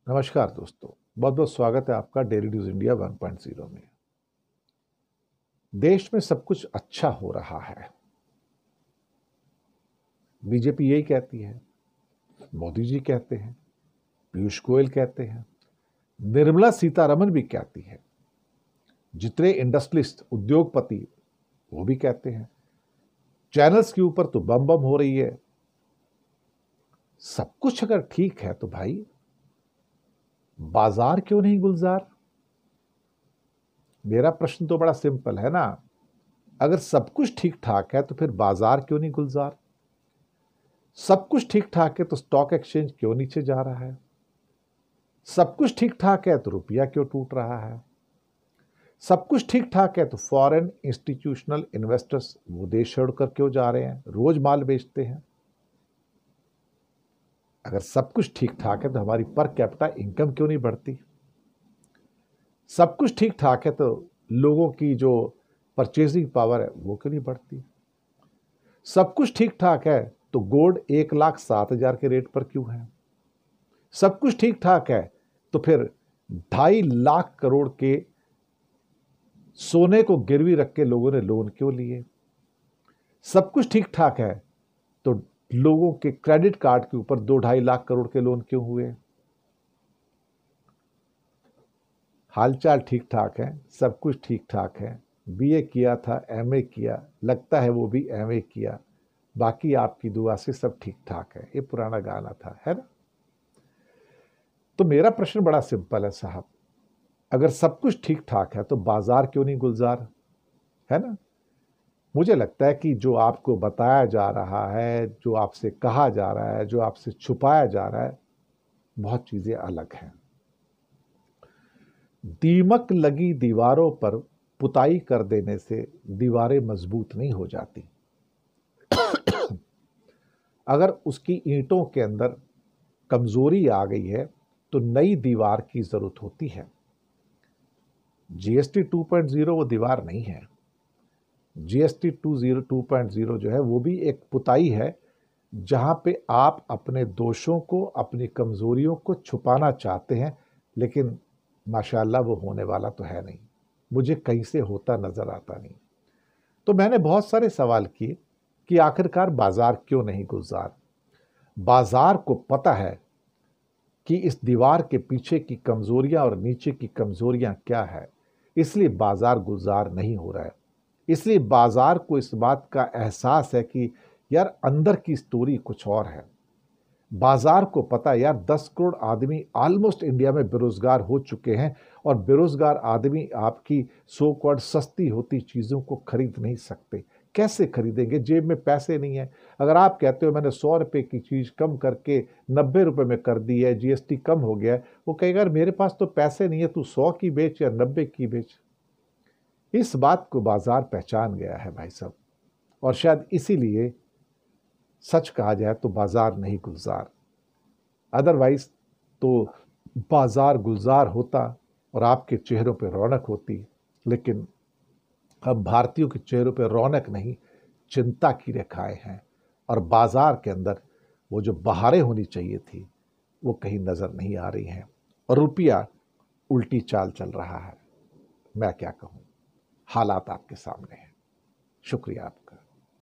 नमस्कार दोस्तों, बहुत बहुत स्वागत है आपका डेली न्यूज इंडिया 1.0 में। देश में सब कुछ अच्छा हो रहा है, बीजेपी यही कहती है, मोदी जी कहते हैं, पीयूष गोयल कहते हैं, निर्मला सीतारमन भी कहती है, जितने इंडस्ट्रियलिस्ट उद्योगपति वो भी कहते हैं, चैनल्स के ऊपर तो बम बम हो रही है। सब कुछ अगर ठीक है तो भाई बाजार क्यों नहीं गुलजार? मेरा प्रश्न तो बड़ा सिंपल है ना। अगर सब कुछ ठीक ठाक है तो फिर बाजार क्यों नहीं गुलजार? सब कुछ ठीक ठाक है तो स्टॉक एक्सचेंज क्यों नीचे जा रहा है? सब कुछ ठीक ठाक है तो रुपया क्यों टूट रहा है? सब कुछ ठीक ठाक है तो फॉरेन इंस्टीट्यूशनल इन्वेस्टर्स वो देश छोड़कर क्यों जा रहे हैं, रोज माल बेचते हैं? अगर सब कुछ ठीक ठाक है तो हमारी पर कैपिटा इनकम क्यों नहीं बढ़ती? सब कुछ ठीक ठाक है तो लोगों की जो परचेजिंग पावर है वो क्यों नहीं बढ़ती? सब कुछ ठीक ठाक है तो गोल्ड 1,07,000 के रेट पर क्यों है? सब कुछ ठीक ठाक है तो फिर 2.5 लाख करोड़ के सोने को गिरवी रख के लोगों ने लोन क्यों लिए? सब कुछ ठीक ठाक है तो लोगों के क्रेडिट कार्ड के ऊपर 2-2.5 लाख करोड़ के लोन क्यों हुए? हालचाल ठीक ठाक है, सब कुछ ठीक ठाक है, बीए किया था, एमए किया, लगता है वो भी एमए किया, बाकी आपकी दुआ से सब ठीक ठाक है। ये पुराना गाना था, है ना? तो मेरा प्रश्न बड़ा सिंपल है साहब, अगर सब कुछ ठीक ठाक है तो बाजार क्यों नहीं गुलजार? है ना? मुझे लगता है कि जो आपको बताया जा रहा है, जो आपसे कहा जा रहा है, जो आपसे छुपाया जा रहा है, बहुत चीजें अलग हैं। दीमक लगी दीवारों पर पुताई कर देने से दीवारें मजबूत नहीं हो जाती। अगर उसकी ईंटों के अंदर कमजोरी आ गई है तो नई दीवार की जरूरत होती है। जीएसटी 2.0 वो दीवार नहीं है। जीएसटी 2.0 जो है वो भी एक पुताई है, जहां पे आप अपने दोषों को, अपनी कमजोरियों को छुपाना चाहते हैं, लेकिन माशाल्लाह वो होने वाला तो है नहीं। मुझे कहीं से होता नजर आता नहीं। तो मैंने बहुत सारे सवाल किए कि आखिरकार बाजार क्यों नहीं गुलजार? बाजार को पता है कि इस दीवार के पीछे की कमजोरियां और नीचे की कमजोरियां क्या है, इसलिए बाजार गुलजार नहीं हो रहा है। इसलिए बाजार को इस बात का एहसास है कि यार अंदर की स्टोरी कुछ और है। बाजार को पता है यार 10 करोड़ आदमी ऑलमोस्ट इंडिया में बेरोजगार हो चुके हैं, और बेरोजगार आदमी आपकी सो कॉल्ड सस्ती होती चीजों को खरीद नहीं सकते। कैसे खरीदेंगे? जेब में पैसे नहीं है। अगर आप कहते हो मैंने 100 रुपए की चीज कम करके 90 रुपए में कर दी है, जीएसटी कम हो गया है, वो कहेगा यार मेरे पास तो पैसे नहीं है, तू 100 की बेच या 90 की बेच। इस बात को बाजार पहचान गया है भाई साहब, और शायद इसीलिए सच कहा जाए तो बाजार नहीं गुलजार। अदरवाइज तो बाजार गुलजार होता और आपके चेहरों पे रौनक होती। लेकिन अब भारतीयों के चेहरों पे रौनक नहीं, चिंता की रेखाएं हैं, और बाजार के अंदर वो जो बहारें होनी चाहिए थी वो कहीं नजर नहीं आ रही हैं, और रुपया उल्टी चाल चल रहा है। मैं क्या कहूं, हालात आपके सामने हैं। शुक्रिया आपका।